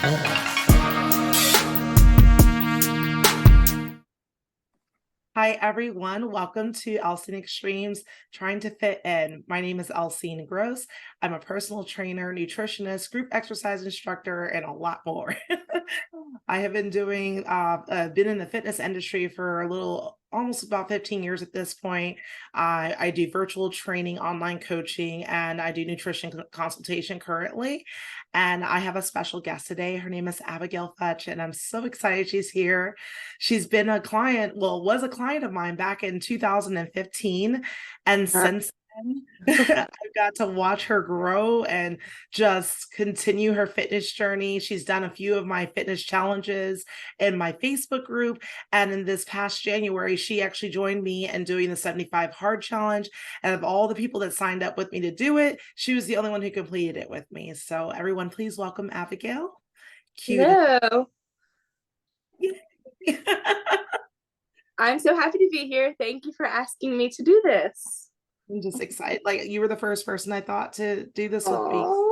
Hi, everyone. Welcome to AlcineXtreme's Trying to Fit In. My name is Alcine Gross. I'm a personal trainer, nutritionist, group exercise instructor, and a lot more. I have been been in the fitness industry for almost about 15 years at this point. I do virtual training, online coaching, and I do nutrition consultation currently. And I have a special guest today. Her name is Abigail Futch, and I'm so excited she's here. She's been was a client of mine back in 2015. And since then, I've got to watch her grow and just continue her fitness journey. She's done a few of my fitness challenges in my Facebook group. And in this past January, she actually joined me in doing the 75 hard challenge. And of all the people that signed up with me to do it, she was the only one who completed it with me. So everyone, please welcome Abigail. Hello. I'm so happy to be here. Thank you for asking me to do this. I'm just excited. Like, you were the first person I thought to do this with me. Aww.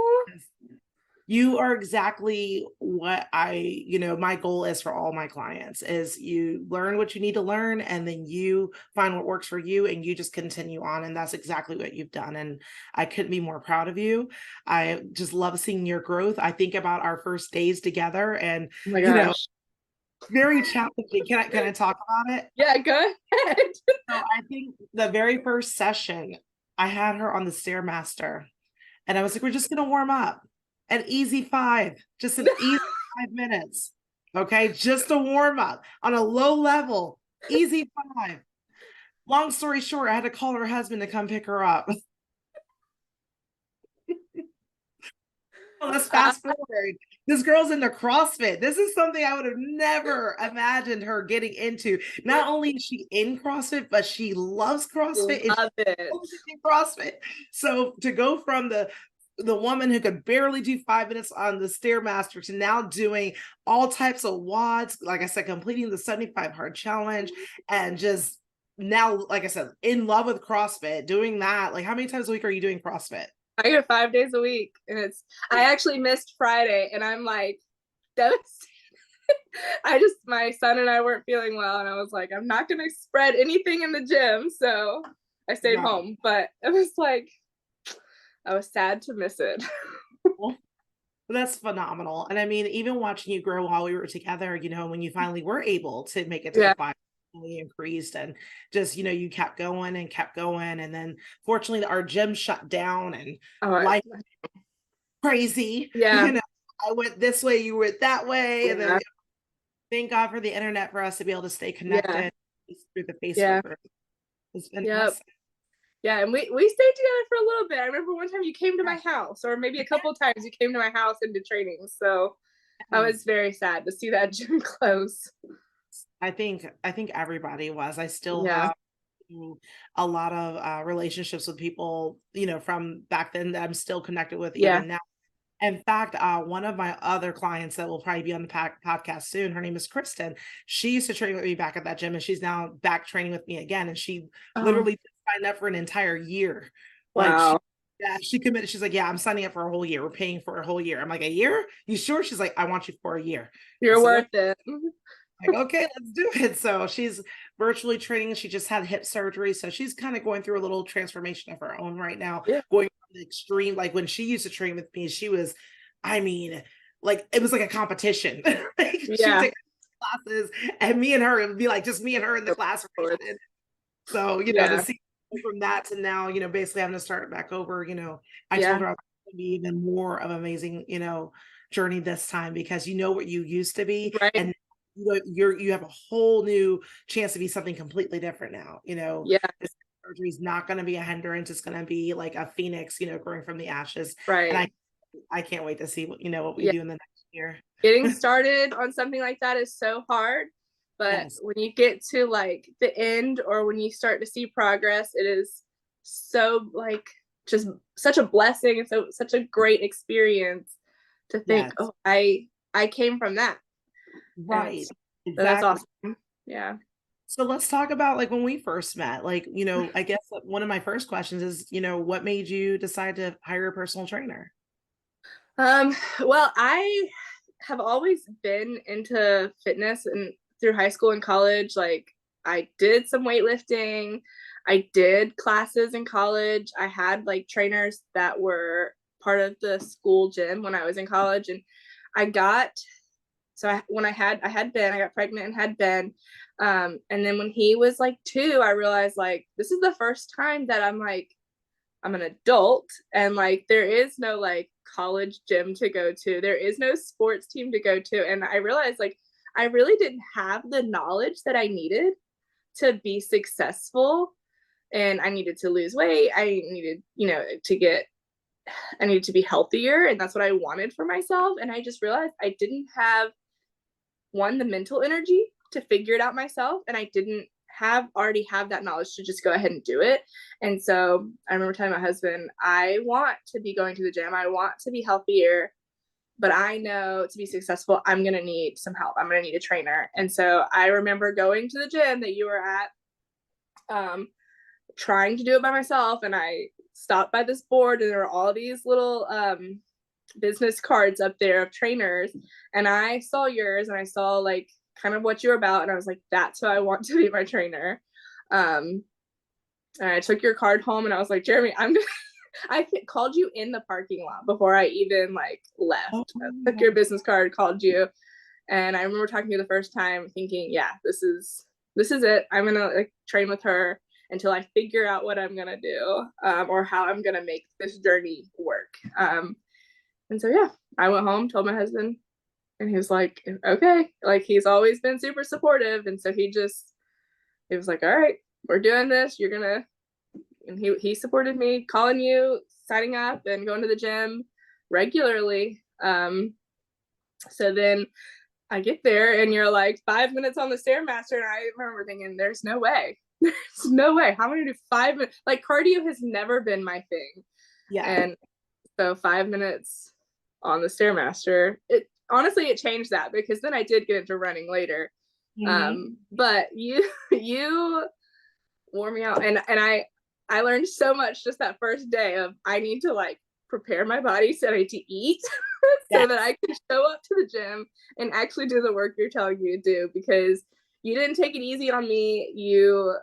You are exactly what my goal is for all my clients is you learn what you need to learn, and then you find what works for you, and you just continue on. And that's exactly what you've done. And I couldn't be more proud of you. I just love seeing your growth. I think about our first days together, and Oh my gosh. very challenging. Can I talk about it? Yeah, go ahead. So I think the very first session, I had her on the Stairmaster, and I was like, we're just going to warm up. An easy 5, just an easy 5 minutes. Okay. Just a warm up on a low level, easy 5. Long story short, I had to call her husband to come pick her up. Let's fast forward. This girl's into CrossFit. This is something I would have never imagined her getting into. Not only is she in CrossFit, but she loves CrossFit. Love it. CrossFit. So to go from the woman who could barely do 5 minutes on the Stairmaster to now doing all types of WODs, like I said, completing the 75 hard challenge, and just now, like I said, in love with CrossFit, doing that. Like, how many times a week are you doing CrossFit? I go 5 days a week, and I actually missed Friday, and I'm like devastated. My son and I weren't feeling well, and I was like, I'm not gonna spread anything in the gym, so I stayed home. But it was like, I was sad to miss it. Well, that's phenomenal. And I mean, even watching you grow while we were together, when you finally were able to make it to the 5, increased, and just you kept going and kept going. And then fortunately our gym shut down, and life crazy. I went this way, you went that way. And then thank God for the internet for us to be able to stay connected through the Facebook group. It's been awesome. Yeah, and we stayed together for a little bit. I remember one time you came to my house, or maybe a couple of times you came to my house and did training. So I was very sad to see that gym close. I think everybody was. I still have a lot of relationships with people, from back then that I'm still connected with even now. In fact, one of my other clients that will probably be on the podcast soon, her name is Kristen. She used to train with me back at that gym, and she's now back training with me again. And she literally signed up for an entire year. Wow. She committed. She's like, yeah, I'm signing up for a whole year. We're paying for a whole year. I'm like, a year? You sure? She's like, I want you for a year. You're worth it. Like, okay, let's do it. So she's virtually training. She just had hip surgery. So she's kind of going through a little transformation of her own right now, going from the extreme. Like, when she used to train with me, she was, like, it was like a competition. She would take classes, and me and her, it would be like just me and her in the classroom. So, to see from that to now, basically having to start back over, I told her I was going to be even more of an amazing, journey this time, because what you used to be, and you have a whole new chance to be something completely different now. This surgery is not going to be a hindrance. It's going to be like a phoenix, growing from the ashes. And I can't wait to see what we do in the next year. Getting started on something like that is so hard, but when you get to like the end, or when you start to see progress, it is so like just such a blessing, and so such a great experience to think, oh, I came from that. Right. Exactly. That's awesome. Yeah. So let's talk about like when we first met. Like, I guess one of my first questions is, what made you decide to hire a personal trainer? Well, I have always been into fitness, and through high school and college, like I did some weightlifting. I did classes in college. I had like trainers that were part of the school gym when I was in college. And I got, when I had Ben, I got pregnant and had Ben. And then when he was like 2, I realized like, this is the first time that I'm an adult, and like there is no like college gym to go to, there is no sports team to go to. And I realized like I really didn't have the knowledge that I needed to be successful, and I needed to lose weight. I needed, I needed to be healthier, and that's what I wanted for myself. And I just realized I didn't have the mental energy to figure it out myself, and I didn't already have that knowledge to just go ahead and do it. And so I remember telling my husband, I want to be going to the gym, I want to be healthier, but I know to be successful, I'm going to need some help. I'm going to need a trainer. And so I remember going to the gym that you were at, trying to do it by myself. And I stopped by this board, and there were all these little business cards up there of trainers. And I saw yours, and I saw like kind of what you're about. And I was like, that's who I want to be my trainer. And I took your card home, and I was like, Jeremy, I called you in the parking lot before I even like left. I took your business card, called you. And I remember talking to you the first time thinking, yeah, this is it. I'm going to like train with her until I figure out what I'm going to do, or how I'm going to make this journey work. And so, yeah, I went home, told my husband, and he was like, okay, like he's always been super supportive. And so he was like, all right, we're doing this. You're going to, and he supported me, calling you, signing up, and going to the gym regularly. So then I get there, and you're like 5 minutes on the Stairmaster, and I remember thinking, there's no way. There's no way. How am I gonna do 5 minutes? Like cardio has never been my thing. Yeah. And so 5 minutes on the Stairmaster, it changed that, because then I did get into running later. Mm-hmm. But you wore me out, and I learned so much just that first day of I need to like prepare my body, so I need to eat so that I can show up to the gym and actually do the work you're telling me to do, because you didn't take it easy on me. You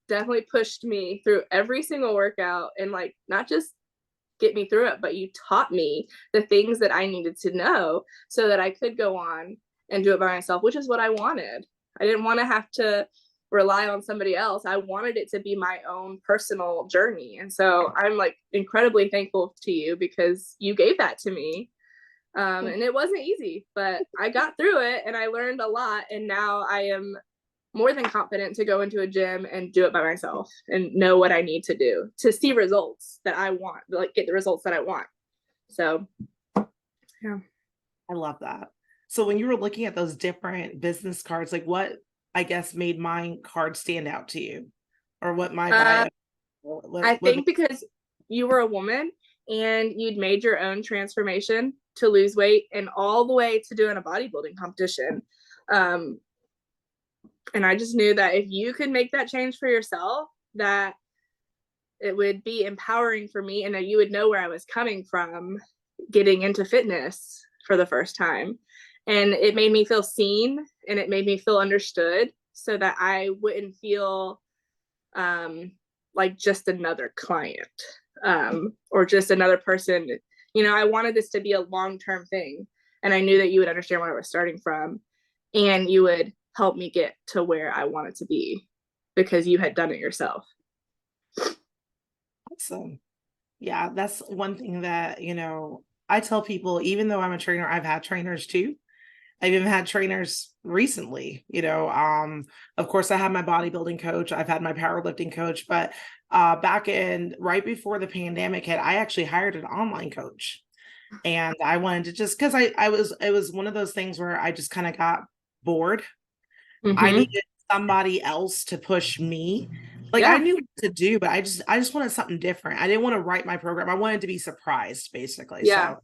definitely pushed me through every single workout, and like not just get me through it, but you taught me the things that I needed to know so that I could go on and do it by myself, which is what I wanted. I didn't want to have to rely on somebody else. I wanted it to be my own personal journey. And so I'm like incredibly thankful to you, because you gave that to me. And it wasn't easy, but I got through it, and I learned a lot. And now I am more than confident to go into a gym and do it by myself and know what I need to do to see results that I want, like get the results that I want. So, yeah. I love that. So when you were looking at those different business cards, like what, I guess, made my card stand out to you, or what my bio? I think because you were a woman and you'd made your own transformation to lose weight and all the way to doing a bodybuilding competition. And I just knew that if you could make that change for yourself, that it would be empowering for me, and that you would know where I was coming from getting into fitness for the first time. And it made me feel seen, and it made me feel understood, so that I wouldn't feel like just another client, or just another person. I wanted this to be a long-term thing, and I knew that you would understand where I was starting from, and you would help me get to where I wanted to be, because you had done it yourself. Awesome. Yeah, that's one thing that, I tell people, even though I'm a trainer, I've had trainers too. I've even had trainers recently, of course I had my bodybuilding coach, I've had my powerlifting coach, but back in right before the pandemic hit, I actually hired an online coach. And I wanted to just, because it was one of those things where I just kind of got bored. Mm-hmm. I needed somebody else to push me. Like I knew what to do, but I just wanted something different. I didn't want to write my program. I wanted to be surprised, basically. Yeah. So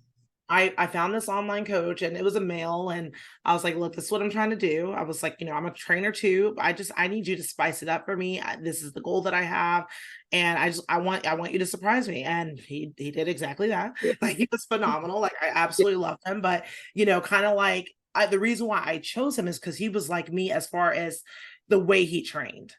I found this online coach and it was a male, and I was like, look, this is what I'm trying to do. I was like, I'm a trainer too. I need you to spice it up for me. This is the goal that I have. And I want you to surprise me. And he did exactly that. Yeah. Like, he was phenomenal. Like, I Yeah. absolutely loved him. But, kind of like the reason why I chose him is because he was like me as far as the way he trained.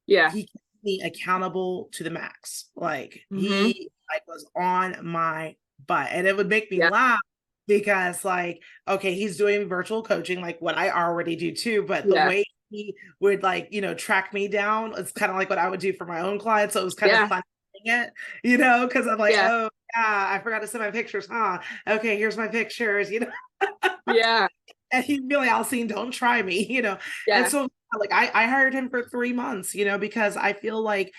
Yeah. He kept me accountable to the max. Like, Mm-hmm. he like was on my butt, and it would make me Yeah. laugh because, like, okay, he's doing virtual coaching, like what I already do too, but the Yeah. way he would, like, track me down, it's kind of like what I would do for my own clients. So it was kind of Yeah. fun doing it, because I'm like, Yeah. oh yeah, I forgot to send my pictures, huh? Okay, here's my pictures. Yeah. And he'd be like, Alcine, don't try me, And Yeah. so, like, I hired him for 3 months, because I feel like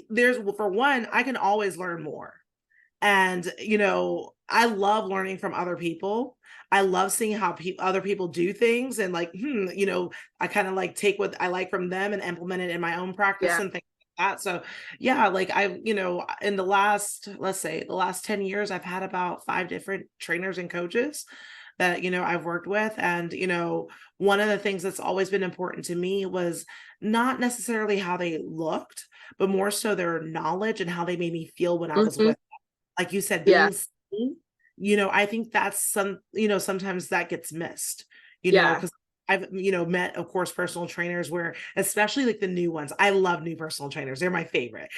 there's, for one, I can always learn more. And, I love learning from other people. I love seeing how other people do things, and like, I kind of like take what I like from them and implement it in my own practice Yeah. and things like that. So yeah, like, in the last, let's say the last 10 years, I've had about 5 different trainers and coaches that, I've worked with. And, one of the things that's always been important to me was not necessarily how they looked, but more so their knowledge and how they made me feel when I was Mm-hmm. with, like you said, Yeah. being seen. I think that's sometimes that gets missed, Yeah. because I've, met, of course, personal trainers where, especially like the new ones, I love new personal trainers. They're my favorite,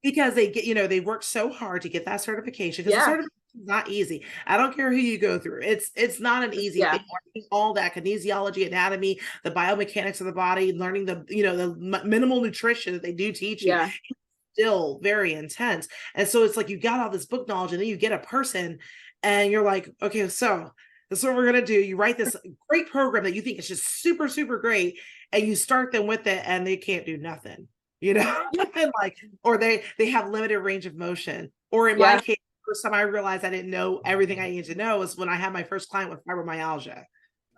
because they get, they work so hard to get that certification, because the Yeah. certification is not easy. I don't care who you go through. It's not an easy Yeah. thing. Learning all that kinesiology, anatomy, the biomechanics of the body, learning the, minimal nutrition that they do teach you, Yeah. still very intense. And so it's like you got all this book knowledge, and then you get a person and you're like, okay, so this is what we're going to do. You write this great program that you think is just super, super great, and you start them with it and they can't do nothing, and like, or they have limited range of motion. Or in my Yeah. case, first time I realized I didn't know everything I needed to know was when I had my first client with fibromyalgia.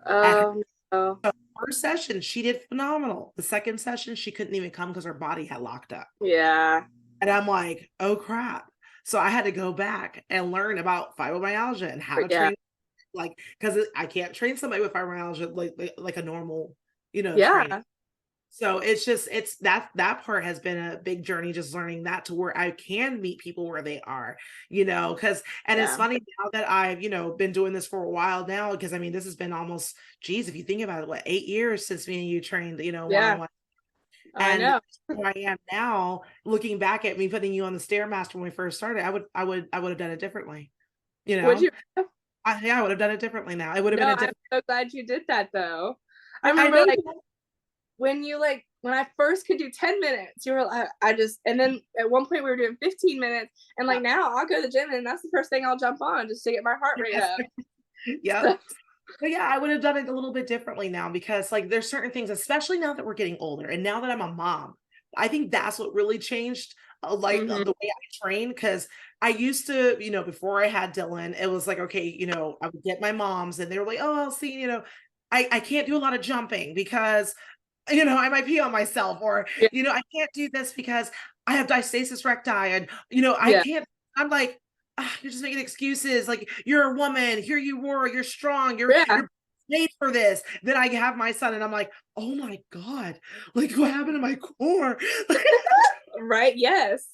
And her No. first session, she did phenomenal. The second session, she couldn't even come because her body had locked up. Yeah. And I'm like, oh crap. So I had to go back and learn about fibromyalgia and how to Yeah. train, like, because I can't train somebody with fibromyalgia like a normal, training. Yeah. So it's that part has been a big journey, just learning that, to where I can meet people where they are, because, and it's Yeah. funny now that I've, been doing this for a while now, because I mean, this has been almost, geez, if you think about it, what, 8 years since me and you trained, Yeah. one-on-one. I And know. where I am now, looking back at me putting you on the Stairmaster when we first started, I would have done it differently. You Would know, you? yeah, I would have done it differently now. It would have No, been a I'm different. so glad you did that though. I I remember know. like when I first could do 10 minutes, you were like, I just, and then at one point we were doing 15 minutes, and like now I'll go to the gym and that's the first thing I'll jump on just to get my heart rate Yes. up. Yep. So, But yeah, I would have done it a little bit differently now, because like there's certain things, especially now that we're getting older and now that I'm a mom, I think that's what really changed, mm-hmm. the way I train. Because I used to, before I had Dylan, it was like, okay, I would get my moms and they were like, oh, I'll see, I can't do a lot of jumping because, I might pee on myself, or, Yeah. I can't do this because I have diastasis recti, and, I Yeah. can't, I'm like, you're just making excuses. Like, you're a woman, here you were, you're strong, Yeah. you're made for this. Then I have my son and I'm like, oh my God, like, what happened to my core? Right. Yes.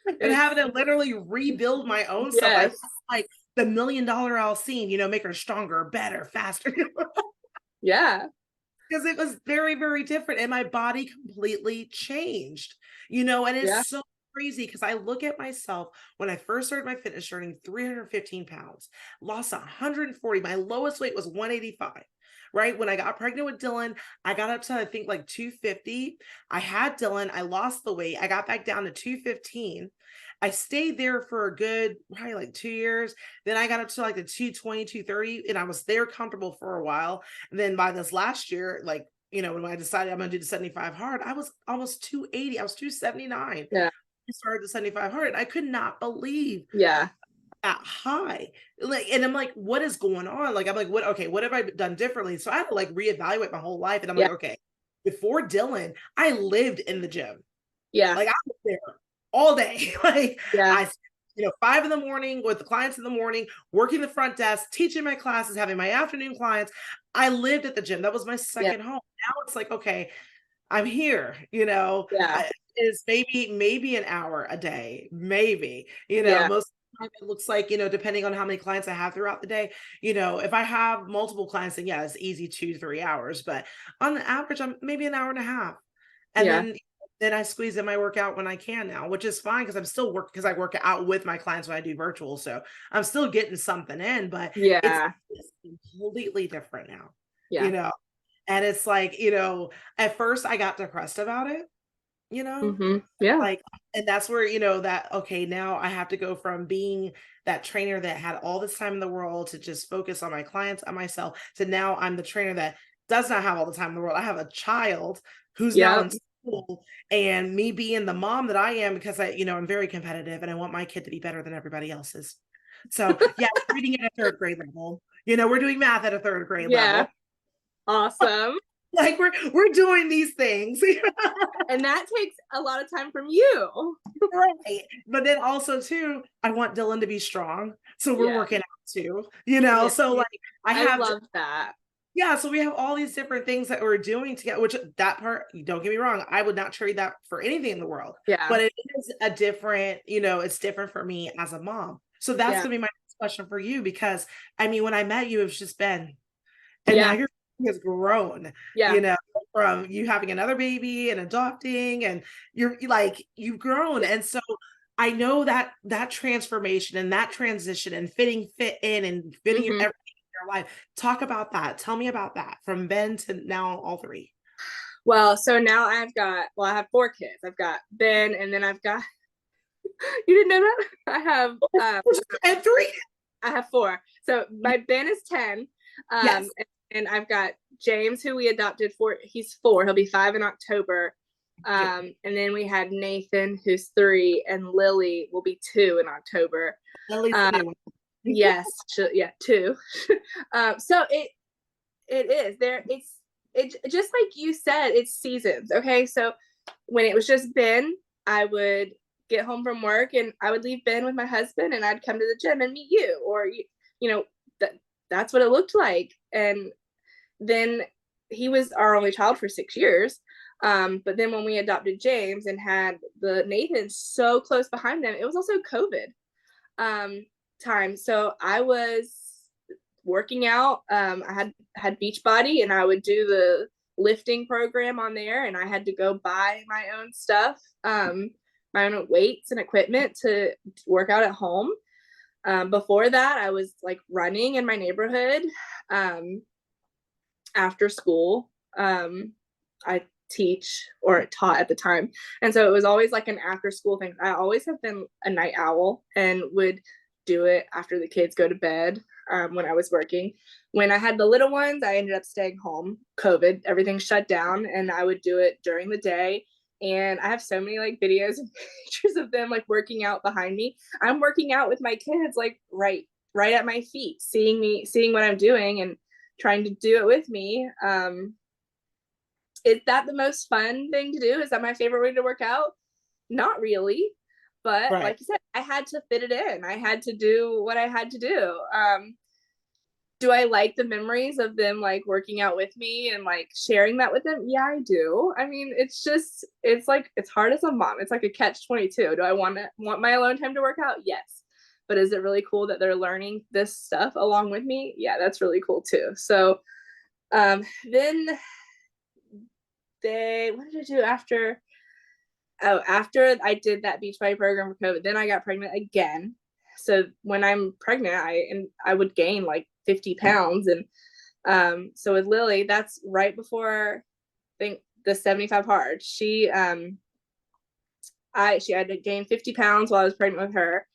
And It's having to literally rebuild my own stuff. I yes. felt like the $1,000,000 Alcine, make her stronger, better, faster. Yeah. Because it was very, very different, and my body completely changed, and Yeah. it's so crazy because I look at myself when I first started my fitness journey, 315 pounds, lost 140. My lowest weight was 185. Right when I got pregnant with Dylan, I got up to, I think, like 250. I had Dylan, I lost the weight, I got back down to 215. I stayed there for a good, probably like 2 years. Then I got up to like the 220, 230, and I was there comfortable for a while. And then by this last year, like, when I decided I'm going to do the 75 hard, I was almost 280. I was 279. Yeah. I started the 75 hard, and I could not believe Yeah. that high. Like, and I'm like, what is going on? Like, I'm like, what have I done differently? So I had to like reevaluate my whole life. And I'm Yeah. like, okay, before Dylan, I lived in the gym. Yeah. Like, I was there all day. Like, Yeah. I 5 in the morning with the clients in the morning, working the front desk, teaching my classes, having my afternoon clients. I lived at the gym. That was my Yeah. second home. Now it's like, okay, I'm here, Yeah. is maybe an hour a day, maybe, Yeah. most of the time it looks like, depending on how many clients I have throughout the day, if I have multiple clients, then yeah, it's easy 2, 3 hours, but on the average, I'm maybe an hour and a half. And Yeah. then I squeeze in my workout when I can now, which is fine because I'm still because I work out with my clients when I do virtual. So I'm still getting something in, but Yeah. it's completely different now, you Yeah. know. And it's like, at first I got depressed about it, you know, Yeah. like, and that's where, that, okay, now I have to go from being that trainer that had all this time in the world to just focus on my clients, on myself, to now I'm the trainer that does not have all the time in the world. I have a child who's now Yep. in school, and me being the mom that I am, because I'm very competitive and I want my kid to be better than everybody else's. So yeah, reading at a third grade level, we're doing math at a third grade Yeah. level. Awesome. Like we're doing these things. And that takes a lot of time from you. Right. But then also too, I want Dylan to be strong. So we're Yeah. working out too, Yeah. so like I I have love that. yeah, so we have all these different things that we're doing together, which that part, don't get me wrong, I would not trade that for anything in the world. Yeah. But it is a different, it's different for me as a mom. So that's Yeah. gonna be my next question for you, because I mean, when I met you, it was just Ben. And now Yeah. your family has grown, Yeah. you know, from you having another baby and adopting, and you've grown. Yeah. And so I know that that transformation and that transition and fit in and fitting hmm everything in your life. Talk about that. Tell me about that from Ben to now all three. Well, so now I have 4 kids. I've got Ben, and then I've got, you didn't know that? And three. I have 4. So my Ben is 10. Yes. And I've got James, who we adopted he's 4. He'll be 5 in October. And then we had Nathan, who's 3, and Lily will be 2 in October. Lily's the new one. Yes, 2. So it is there. It just like you said, it's seasons. Okay, so when it was just Ben, I would get home from work and I would leave Ben with my husband, and I'd come to the gym and meet you, or you know that's what it looked like. And then he was our only child for 6 years. But then when we adopted James and had the Nathan so close behind them, it was also COVID time. So I was working out. I had Beachbody, and I would do the lifting program on there, and I had to go buy my own stuff, my own weights and equipment to work out at home. Before that, I was like running in my neighborhood after school. I teach or taught at the time, and so it was always like an after school thing. I always have been a night owl and would do it after the kids go to bed. When I was working, when I had the little ones, I ended up staying home. COVID, everything shut down, and I would do it during the day. And I have so many like videos and pictures of them like working out behind me. I'm working out with my kids like right at my feet, seeing what I'm doing and trying to do it with me. Is that the most fun thing to do? Is that my favorite way to work out? Not really. But Right. like you said, I had to fit it in. I had to do what I had to do. Do I like the memories of them like working out with me and like sharing that with them? Yeah, I do. I mean, it's like it's hard as a mom. It's like a catch-22. Do I want my alone time to work out? Yes. But is it really cool that they're learning this stuff along with me? Yeah, that's really cool too. So then what did I do after? Oh, after I did that Beachbody program for COVID, then I got pregnant again. So when I'm pregnant, I would gain like 50 pounds. And so with Lily, that's right before I think the 75 hard. She had to gain 50 pounds while I was pregnant with her.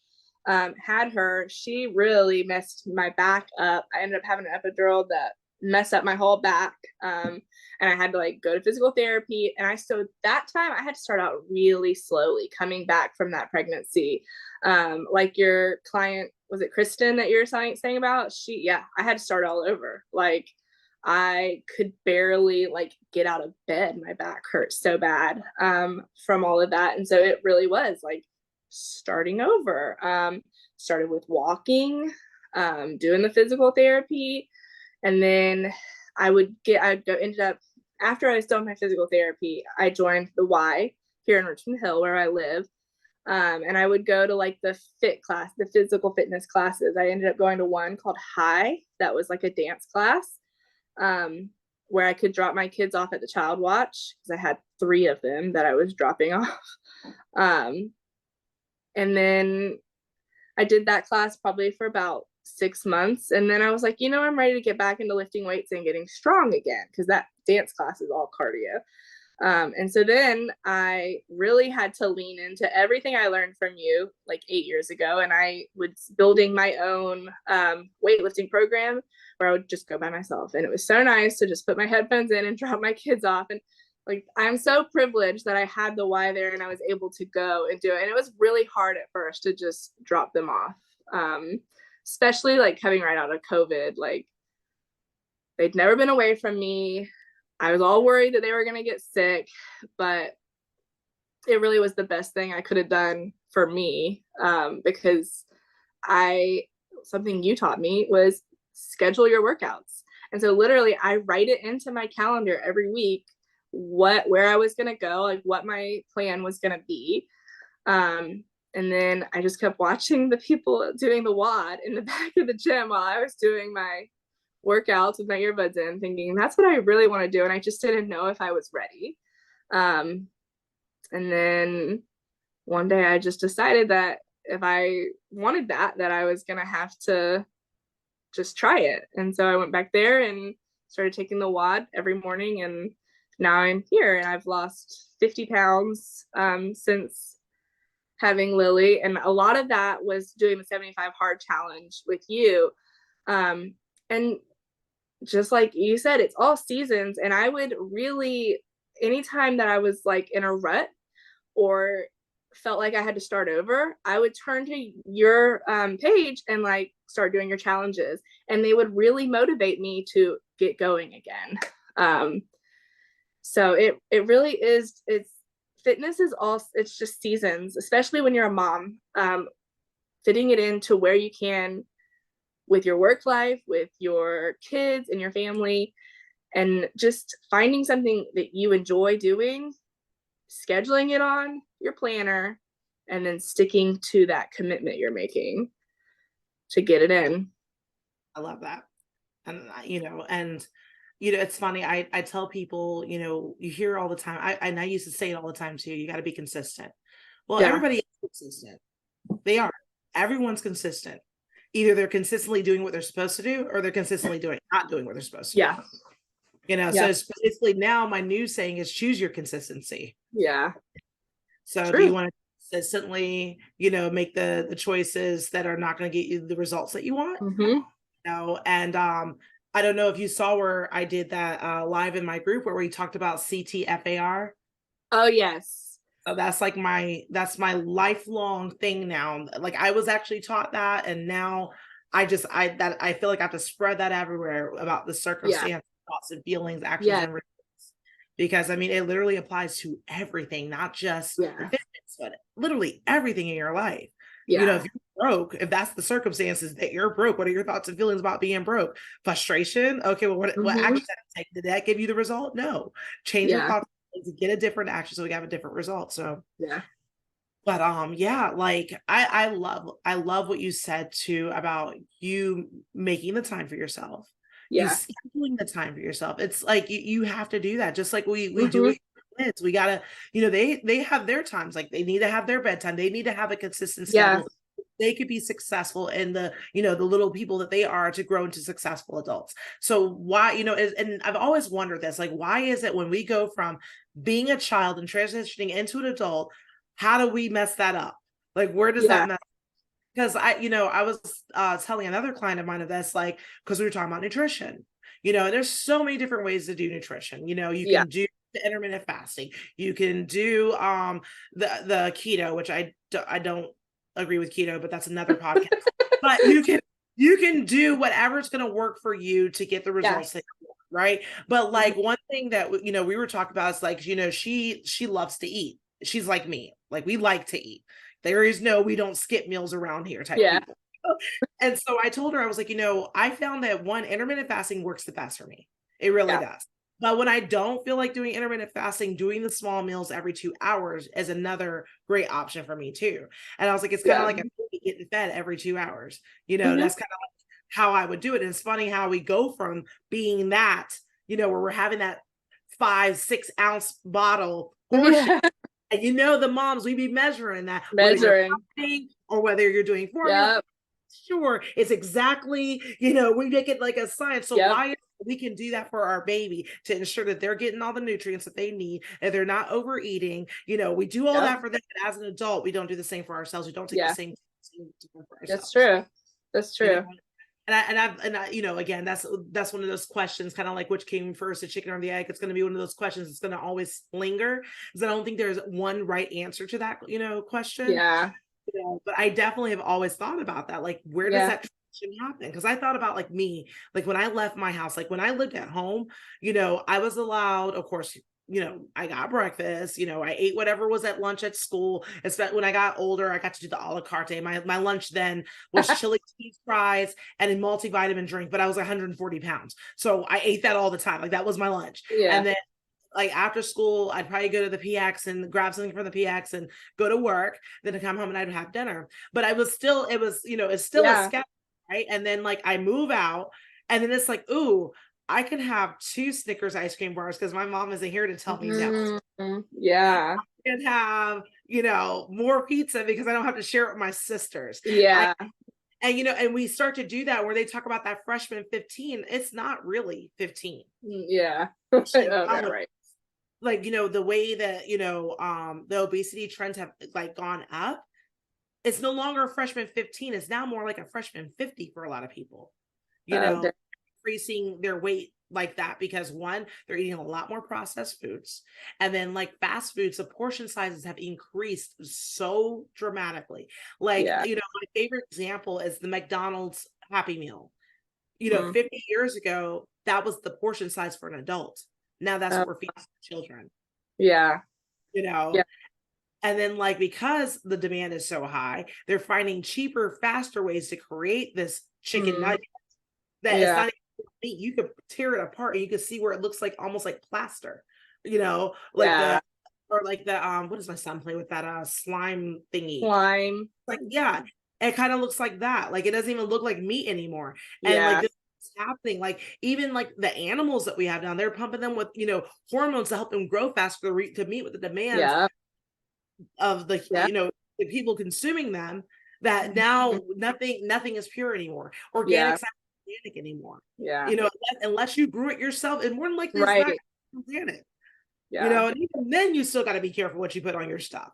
Had her, she really messed my back up. I ended up having an epidural that messed up my whole back. And I had to like go to physical therapy. And so that time I had to start out really slowly coming back from that pregnancy. Like your client, was it Kristen that you're saying about? I had to start all over. Like I could barely like get out of bed. My back hurt so bad from all of that. And so it really was like starting over. Started with walking, doing the physical therapy, and then ended up, after I was done my physical therapy, I joined the Y here in Richmond Hill where I live. And I would go to like the the physical fitness classes. I ended up going to one called High, that was like a dance class, where I could drop my kids off at the child watch because I had 3 of them that I was dropping off. And then I did that class probably for about 6 months. And then I was like, I'm ready to get back into lifting weights and getting strong again, because that dance class is all cardio. And so then I really had to lean into everything I learned from you like 8 years ago. And I was building my own weightlifting program where I would just go by myself. And it was so nice to just put my headphones in and drop my kids off. And like, I'm so privileged that I had the Y there and I was able to go and do it. And it was really hard at first to just drop them off, especially like coming right out of COVID. Like, they'd never been away from me. I was all worried that they were going to get sick, but it really was the best thing I could have done for me, because something you taught me was schedule your workouts. And so literally I write it into my calendar every week, where I was going to go, like what my plan was going to be. And then I just kept watching the people doing the WOD in the back of the gym while I was doing my workouts with my earbuds in, thinking that's what I really want to do. And I just didn't know if I was ready. And then one day I just decided that if I wanted that I was going to have to just try it. And so I went back there and started taking the WOD every morning. And now I'm here and I've lost 50 pounds since having Lily. And a lot of that was doing the 75 hard challenge with you. And just like you said, it's all seasons. And I would really, anytime that I was like in a rut or felt like I had to start over, I would turn to your page and like start doing your challenges. And they would really motivate me to get going again. So it really is, fitness is it's just seasons, especially when you're a mom, fitting it into where you can with your work life, with your kids and your family, and just finding something that you enjoy doing, scheduling it on your planner, and then sticking to that commitment you're making to get it in. I love that. And, it's funny. I tell people, you hear all the time. I used to say it all the time too. You got to be consistent. Well, everybody is consistent. They are. Everyone's consistent. Either they're consistently doing what they're supposed to do, or they're consistently not doing what they're supposed to do. So it's basically now my new saying is choose your consistency. Yeah. So do you want to consistently, make the choices that are not going to get you the results that you want? And I don't know if you saw where I did that live in my group where we talked about CTFAR. Oh, yes. So that's my lifelong thing now. Like, I was actually taught that, and now I feel like I have to spread that everywhere about the circumstance, thoughts and feelings, actions and results. Because it literally applies to everything, not just your fitness, but literally everything in your life. If you're broke, if that's the circumstances that you're broke, what are your thoughts and feelings about being broke? Frustration. Okay, well, what action did I take? Did that give you the result? No. Change your thoughts to get a different action so we have a different result. So but like I love what you said too about you making the time for yourself. You scheduling the time for yourself. It's like you have to do that, just like we do it with kids. We gotta, they have their times, like they need to have their bedtime, they need to have a consistent schedule. They could be successful in the little people that they are to grow into successful adults. So why, and I've always wondered this, like, why is it when we go from being a child and transitioning into an adult, how do we mess that up? Like, where does that mess? Because I was telling another client of mine of this, like, because we were talking about nutrition, there's so many different ways to do nutrition. You can do the intermittent fasting, you can do the keto, which I don't agree with keto, but that's another podcast. But you can do whatever's going to work for you to get the results that you want, right? But like one thing that we were talking about is like, she loves to eat. She's like me, like we like to eat. There is no, we don't skip meals around here type Yeah. people. And so I told her, I was like, I found that one, intermittent fasting works the best for me. It really Yeah. does. But when I don't feel like doing intermittent fasting, doing the small meals every 2 hours is another great option for me too. And I was like, it's kind of Yeah. like a baby getting fed every 2 hours. Hmm. That's kind of like how I would do it. And it's funny how we go from being that, where we're having that 5-6 ounce bottle portion. Yeah. And the moms, we be measuring that, whether you're Measuring. fasting or whether you're doing formula. Yep. Sure, it's exactly, we make it like a science. So Yep. why we can do that for our baby to ensure that they're getting all the nutrients that they need and they're not overeating. We do all Yep. that for them. But as an adult, we don't do the same for ourselves. We don't take the Yeah. same for That's ourselves. true. That's true. And I, again, that's one of those questions, kind of like which came first, the chicken or the egg. It's going to be one of those questions that's going to always linger, because I don't think there's one right answer to that, question. Yeah. But I definitely have always thought about that. Like, where does Yeah. that transition happen? Because I thought about like me, like when I left my house, like when I lived at home, I was allowed, of course, I got breakfast, I ate whatever was at lunch at school. Especially when I got older, I got to do the a la carte. My lunch then was chili cheese fries and a multivitamin drink, but I was 140 pounds. So I ate that all the time. Like that was my lunch. Yeah. And then like after school, I'd probably go to the PX and grab something from the PX and go to work. Then to come home and I'd have dinner. But it's still a schedule, right? And then like I move out, and then it's like, ooh, I can have 2 Snickers ice cream bars because my mom isn't here to tell me no. Yeah. I can have, more pizza because I don't have to share it with my sisters. Yeah. And we start to do that where they talk about that freshman 15. It's not really 15. Yeah. Right. Like, the way that, the obesity trends have like gone up, it's no longer a freshman 15. It's now more like a freshman 50 for a lot of people, increasing their weight like that because one, they're eating a lot more processed foods. And then like fast foods, the portion sizes have increased so dramatically. Like, Yeah. My favorite example is the McDonald's Happy Meal. 50 years ago, that was the portion size for an adult. Now that's what we're feeding children. Yeah. Yeah. And then like, because the demand is so high, they're finding cheaper, faster ways to create this chicken nugget that it's not meat. You could tear it apart and you could see where it looks like almost like plaster, like what does my son play with that slime thingy? Slime. Like, yeah, it kind of looks like that. Like it doesn't even look like meat anymore. And Yeah. like this is happening. Like even like the animals that we have down there, pumping them with hormones to help them grow faster to meet with the demands of the the people consuming them. That now nothing is pure anymore. Organic's not organic anymore. Yeah. Unless you grew it yourself, and more than likely Right. it's not organic. Yeah. And even then you still got to be careful what you put on your stuff.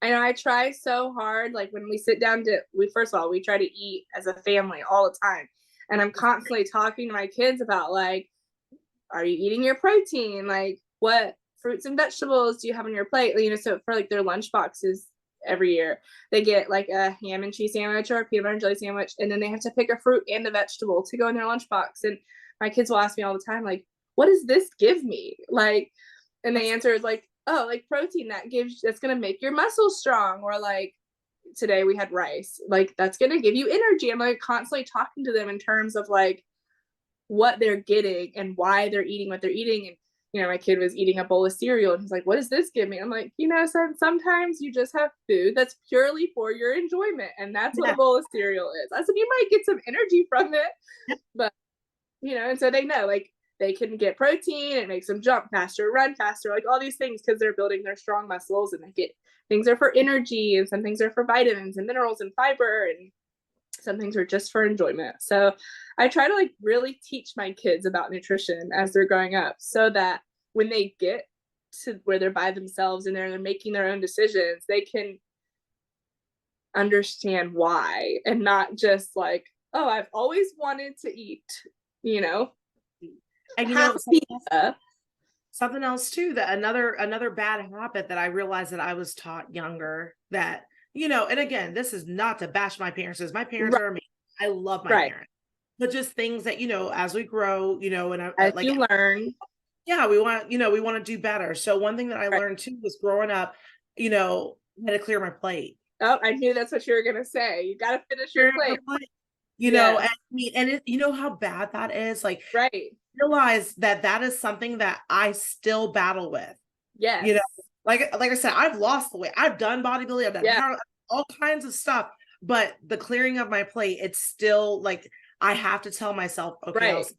I know I try so hard. Like when we sit down first of all, we try to eat as a family all the time. And I'm constantly talking to my kids about like, are you eating your protein? Like what fruits and vegetables do you have on your plate? So for like their lunch boxes every year, they get like a ham and cheese sandwich or a peanut butter and jelly sandwich. And then they have to pick a fruit and a vegetable to go in their lunch box. And my kids will ask me all the time, like, what does this give me? Like, and the answer is like, oh, like protein that's going to make your muscles strong. Or like today we had rice, like that's going to give you energy. I'm like constantly talking to them in terms of like what they're getting and why they're eating what they're eating. And, my kid was eating a bowl of cereal and he's like, what does this give me? I'm like, son, sometimes you just have food that's purely for your enjoyment. And that's what a bowl of cereal is. I said, you might get some energy from it, but, and so they know, like, they can get protein, it makes them jump faster, run faster, like all these things because they're building their strong muscles, and they get things are for energy, and some things are for vitamins and minerals and fiber, and some things are just for enjoyment. So I try to like really teach my kids about nutrition as they're growing up so that when they get to where they're by themselves and they're making their own decisions, they can understand why and not just like, oh, I've always wanted to eat, And something else too, that another bad habit that I realized that I was taught younger, that and again, this is not to bash my parents, as my parents are amazing. I love my parents, but just things that as we grow, and as like you learn, we want to do better. So one thing that I learned too was growing up, I had to clear my plate. Oh, I knew that's what you were gonna say. You gotta finish your plate. You know, Yeah. and I mean, and you know how bad that is? Like, Right. realize that that is something that I still battle with. You Yes. know, like I said, I've lost the weight. I've done bodybuilding, I've done Yeah. power, all kinds of stuff. But the clearing of my plate, it's still like I have to tell myself, okay, Right. so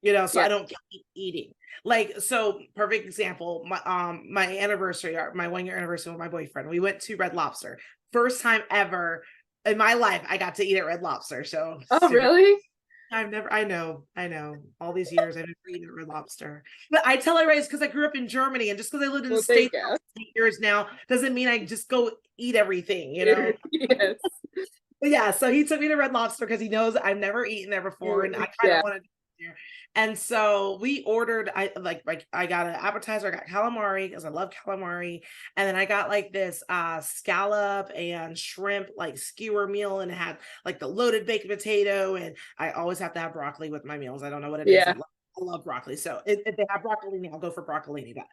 Yeah. I don't keep eating. Like, so perfect example, my anniversary, my 1 year anniversary with my boyfriend, we went to Red Lobster. First time ever in my life I got to eat at Red Lobster. So Oh, super. really? I know. All these years I've never eaten at Red Lobster. But I tell everybody it's because I grew up in Germany, and just because I lived in the Well, there you States for go. 8 years now doesn't mean I just go eat everything. Yes. But yeah, so he took me to Red Lobster because he knows I've never eaten there before, and I kind of Yeah. want to do it there. And so we ordered. I I got an appetizer. I got calamari because I love calamari, and then I got like this scallop and shrimp like skewer meal, and it had like the loaded baked potato. And I always have to have broccoli with my meals. I don't know what it is. Yeah. I love broccoli, so if they have broccolini, I'll go for broccolini. But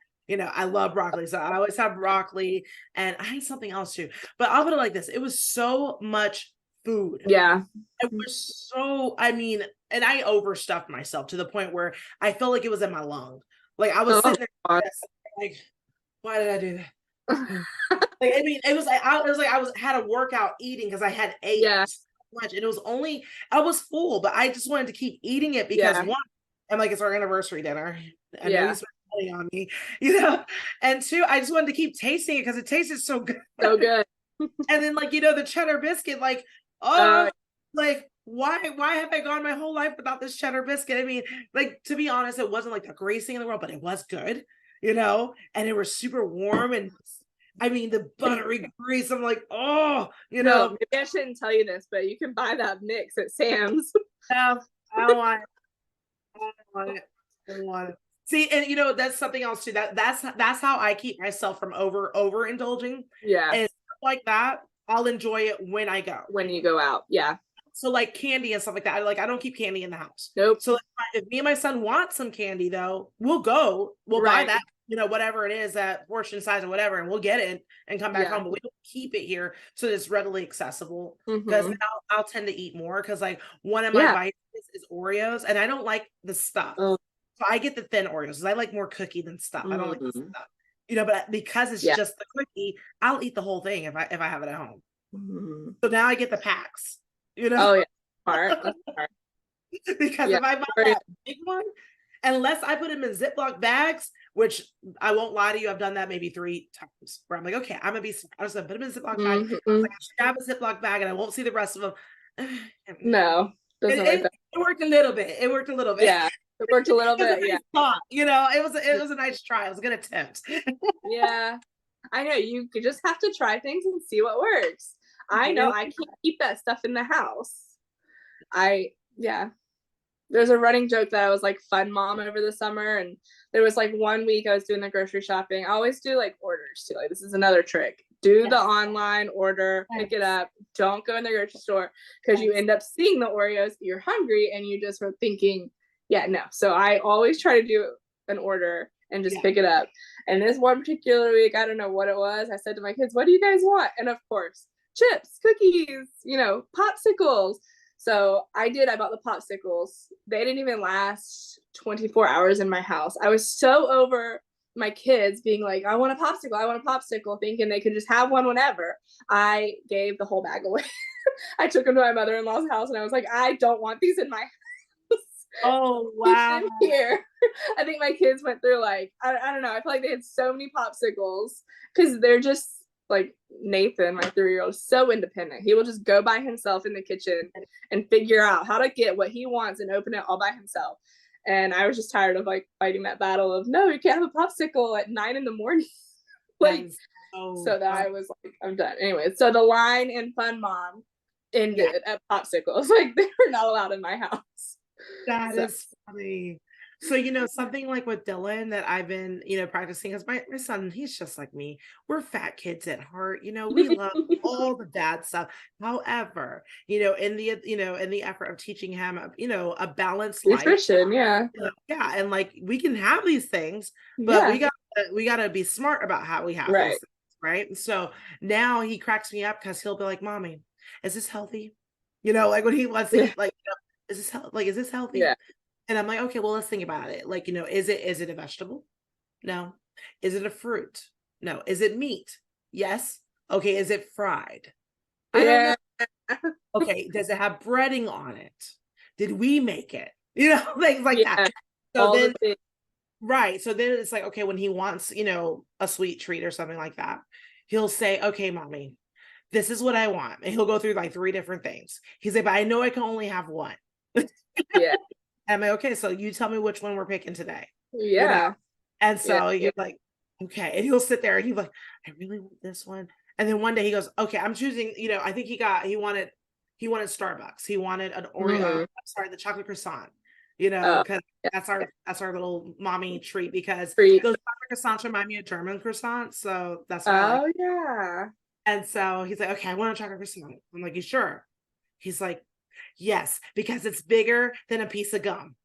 I love broccoli, so I always have broccoli, and I had something else too. But I'll put it like this: it was so much food. Yeah. It was so, I mean, and I overstuffed myself to the point where I felt like it was in my lung. Like I was Oh, sitting there God. like, why did I do that? Like, I mean, it was like I was had a workout eating because I had ate Yeah. so much, and it was only I was full, but I just wanted to keep eating it because Yeah. one, I'm like, it's our anniversary dinner. I know you Yeah. spent money on me. And two, I just wanted to keep tasting it because it tasted so good. So good. And then, like, the cheddar biscuit, like, Uh, oh, like, why have I gone my whole life without this cheddar biscuit? I mean, like, to be honest, it wasn't like the greatest thing in the world, but it was good, and it was super warm. And I mean, the buttery grease, I'm like, oh, no, maybe I shouldn't tell you this, but you can buy that mix at Sam's. no, I don't want it. I don't want it. I don't want it. See, and that's something else too. That's how I keep myself from overindulging. Yeah. And stuff like that, I'll enjoy it when I go. When you go out. Yeah. So like candy and stuff like that. I don't keep candy in the house. Nope. So if me and my son want some candy though, we'll go. We'll buy that, whatever it is, that portion size or whatever, and we'll get it and come back home. But we don't keep it here so it's readily accessible. Because I'll tend to eat more because like one of my vices is Oreos, and I don't like the stuff. Oh. So I get the thin Oreos because I like more cookie than stuff. I don't like the stuff. But because it's just the cookie, I'll eat the whole thing if I have it at home. So now I get the packs. Oh yeah, smart. Because if I buy that big one, unless I put them in Ziploc bags, which I won't lie to you, I've done that maybe 3 times where I'm like, okay, I'm just gonna put them in a Ziploc bag. Like, I should have a Ziploc bag and I won't see the rest of them. No, it worked a little bit. It worked a little bit. Yeah, it worked a little bit. Yeah, it was a nice try. It was a good attempt. Yeah, I know you just have to try things and see what works. I know I can't keep that stuff in the house. There's a running joke that I was like fun mom over the summer, and there was like 1 week I was doing the grocery shopping. I always do like orders too. Like this is another trick. Do the online order, pick it up. Don't go in the grocery store because you end up seeing the Oreos, you're hungry, and you just were thinking, yeah, no. So I always try to do an order and just pick it up. And this one particular week, I don't know what it was. I said to my kids, what do you guys want? And of course, chips, cookies, popsicles. So I bought the popsicles. They didn't even last 24 hours in my house. I was so over my kids being like, I want a popsicle, thinking they could just have one whenever. I gave the whole bag away. I took them to my mother-in-law's house and I was like, I don't want these in my house. Oh, wow. Here. I think my kids went through I don't know. I feel like they had so many popsicles because they're just like Nathan, my 3-year-old, so independent. He will just go by himself in the kitchen and figure out how to get what he wants and open it all by himself. And I was just tired of fighting that battle of no, you can't have a popsicle at 9 a.m. So that I was like, I'm done. Anyway, so the line in Fun Mom ended at popsicles. Like they were not allowed in my house. That is funny. So, something like with Dylan that I've been, practicing, because my son, he's just like me. We're fat kids at heart. We love all the bad stuff. However, in the effort of teaching him, a balanced nutrition, life. Yeah. And we can have these things, but we gotta be smart about how we have these things. right? So now he cracks me up because he'll be like, "Mommy, is this healthy?" You know, like when he wants to Yeah. eat, like, is this Yeah. healthy? And I'm like, okay, well, let's think about it. Like, is it a vegetable? No. Is it a fruit? No. Is it meat? Yes. Okay. Is it fried? I don't know. Yeah. Okay. Does it have breading on it? Did we make it? Things like that. Yeah. So All the then, things. right. So then it's like, okay, when he wants, a sweet treat or something like that, he'll say, okay, mommy, this is what I want. And he'll go through like three different things. He's like, but I know I can only have one. Yeah. I'm like, okay, so you tell me which one we're picking today. You know? Yeah. And Yeah. so you're like, okay. And he'll sit there and he's like, I really want this one. And then one day he goes, okay, I'm choosing, I think he wanted Starbucks. He wanted an Oreo, Mm. I'm sorry, the chocolate croissant, Oh, because yeah. that's our little mommy treat because Treat. those chocolate croissants remind me of German croissants. So that's why I like. Oh, yeah. And so he's like, okay, I want a chocolate croissant. I'm like, you sure? He's like, yes, because it's bigger than a piece of gum.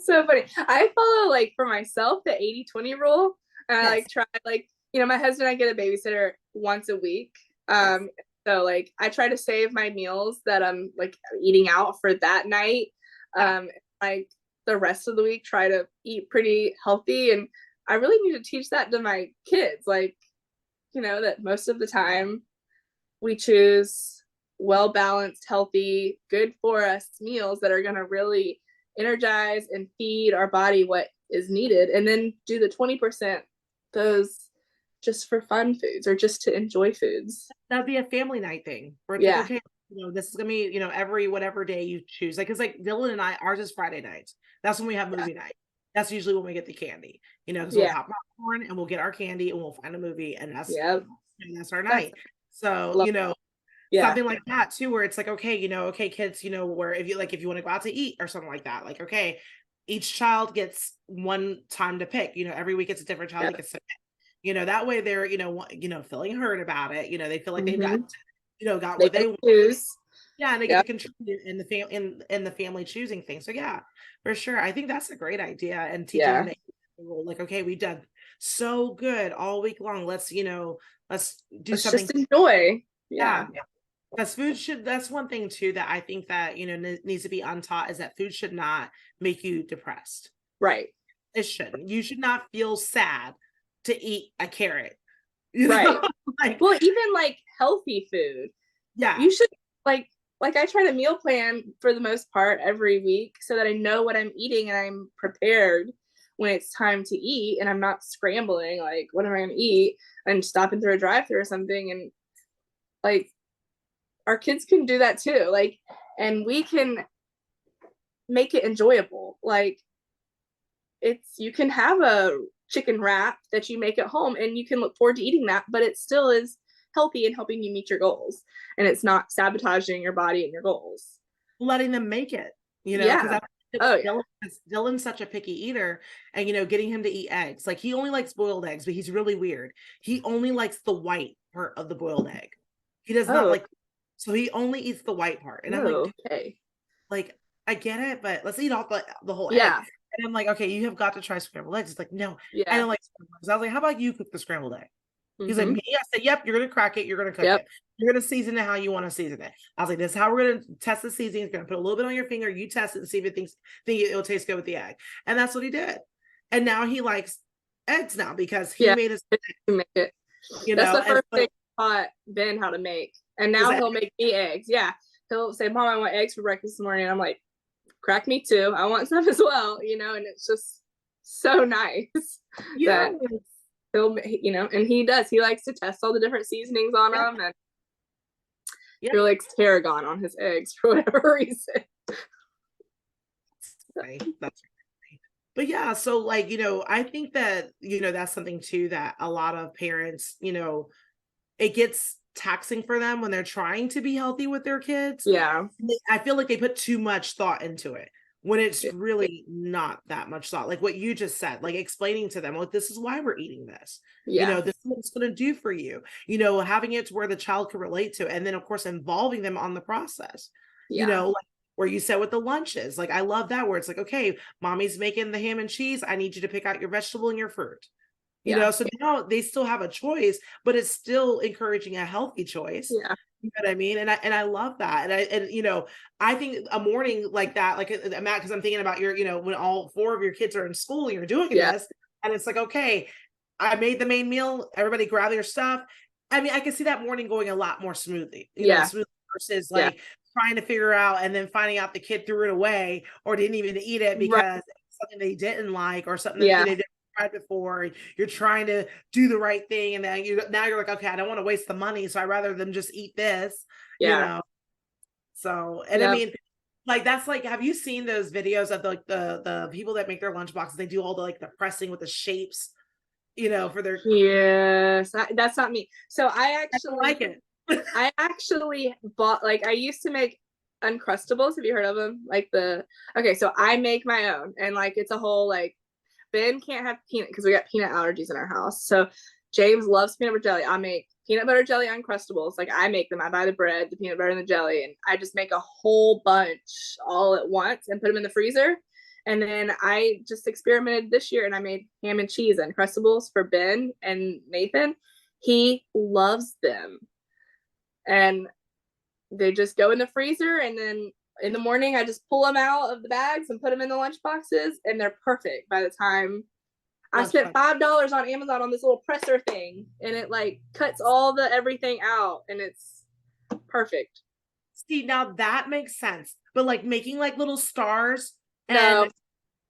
So funny. I follow like for myself the 80-20 rule. And I Yes, like try like, my husband and I get a babysitter once a week. yes. So like I try to save my meals that I'm like eating out for that night. Yeah. Like the rest of the week try to eat pretty healthy. And I really need to teach that to my kids. Like, that most of the time we choose well balanced, healthy, good for us meals that are going to really energize and feed our body what is needed. And then do the 20% those just for fun foods or just to enjoy foods. That'd be a family night thing where it's like, Yeah. okay, this is gonna be, every whatever day you choose. Like, cause like Dylan and I, ours is Friday nights. That's when we have Yeah. movie night. That's usually when we get the candy, because we'll Yeah. pop popcorn and we'll get our candy and we'll find a movie and Yeah. that's our That's night. So, love. Yeah. something like that too, where it's like, okay, okay, kids, where if you want to go out to eat or something like that, like, okay, each child gets one time to pick, every week it's a different child Yeah. that gets to pick. That way they're, feeling heard about it. They feel like they've got, Mm-hmm. got They what can they want. choose. Yeah, and they get to Yeah. contribute in the family choosing things. So yeah, for sure. I think that's a great idea. And teaching them Yeah. the rule, like, okay, we've done so good all week long. Let's do Let's something. just enjoy. Yeah. Yeah. Because that's one thing too that I think that, needs to be untaught is that food should not make you depressed. Right. It shouldn't. You should not feel sad to eat a carrot. Right. Like, Well, even like healthy food, yeah, you should like I try to meal plan for the most part every week so that I know what I'm eating and I'm prepared when it's time to eat and I'm not scrambling like what am I going to eat and stopping through a drive-through or something. And like our kids can do that too, like, and we can make it enjoyable. Like you can have a chicken wrap that you make at home and you can look forward to eating that, but it still is healthy and helping you meet your goals and it's not sabotaging your body and your goals. letting them make it, because Yeah. Oh yeah. Dylan's such a picky eater, and getting him to eat eggs. Like he only likes boiled eggs, but he's really weird. He only likes the white part of the boiled egg. He does not Oh. like, so he only eats the white part. And I'm like, Oh, dude, okay. like I get it, but let's eat off the whole egg. Yeah. And I'm like, okay, you have got to try scrambled eggs. It's like, no, I Yeah. don't like scrambled eggs. I was like, how about you cook the scrambled egg? He's like, Mm-hmm. me? I said, yep, you're going to crack it. You're going to cook Yep. it. You're going to season it how you want to season it. I was like, this is how we're going to test the seasoning. It's going to put a little bit on your finger. You test it and see if it think it'll taste good with the egg. And that's what he did. And now he likes eggs now because he Yeah. made his, Make it. That's the first thing I taught Ben how to make. And now he'll make me eggs. Yeah. He'll say, Mom, I want eggs for breakfast this morning. And I'm like, crack me too. I want some as well, and it's just so nice yeah. that he'll, and he does. He likes to test all the different seasonings on them, and he likes tarragon on his eggs for whatever reason. Right. That's right. But yeah, so like, I think that, that's something too that a lot of parents, it gets taxing for them when they're trying to be healthy with their kids. Yeah. I feel like they put too much thought into it when it's really not that much thought. Like what you just said, like explaining to them, like, this is why we're eating this. Yeah. This is what it's going to do for you, having it to where the child can relate to it. And then of course, involving them on the process, Yeah. like where you said with the lunches, like, I love that where it's like, okay, mommy's making the ham and cheese. I need you to pick out your vegetable and your fruit. Yeah. So now they still have a choice, but it's still encouraging a healthy choice. Yeah. You know what I mean? And I love that. I think a morning like that, like Matt, because I'm thinking about when all four of your kids are in school and you're doing Yeah. this, and it's like, okay, I made the main meal, everybody grab their stuff. I mean, I can see that morning going a lot more smoothly, Yeah. smoothly versus Yeah. like trying to figure out and then finding out the kid threw it away or didn't even eat it Right. because it's something they didn't like or something that Yeah. they didn't tried before. You're trying to do the right thing, and then you're like, okay, I don't want to waste the money, so I rather them just eat this, you Yeah. know. So, and I Yep. mean, like that's like, have you seen those videos of the people that make their lunch boxes? They do all the like the pressing with the shapes, for their. Yes. That's not me. So I don't like it. I actually bought, like, I used to make Uncrustables. Have you heard of them? Okay, so I make my own, and like it's a whole like, Ben can't have peanut because we got peanut allergies in our house. So James loves peanut butter jelly. I make peanut butter jelly Uncrustables. Like, I make them. I buy the bread, the peanut butter, and the jelly, and I just make a whole bunch all at once and put them in the freezer. And then I just experimented this year, and I made ham and cheese Uncrustables for Ben and Nathan. He loves them, and they just go in the freezer, and then in the morning I just pull them out of the bags and put them in the lunch boxes, and they're perfect by the time. I spent $5 on Amazon on this little presser thing, and it like cuts all the everything out, and it's perfect. See, now that makes sense, but like making like little stars, No. and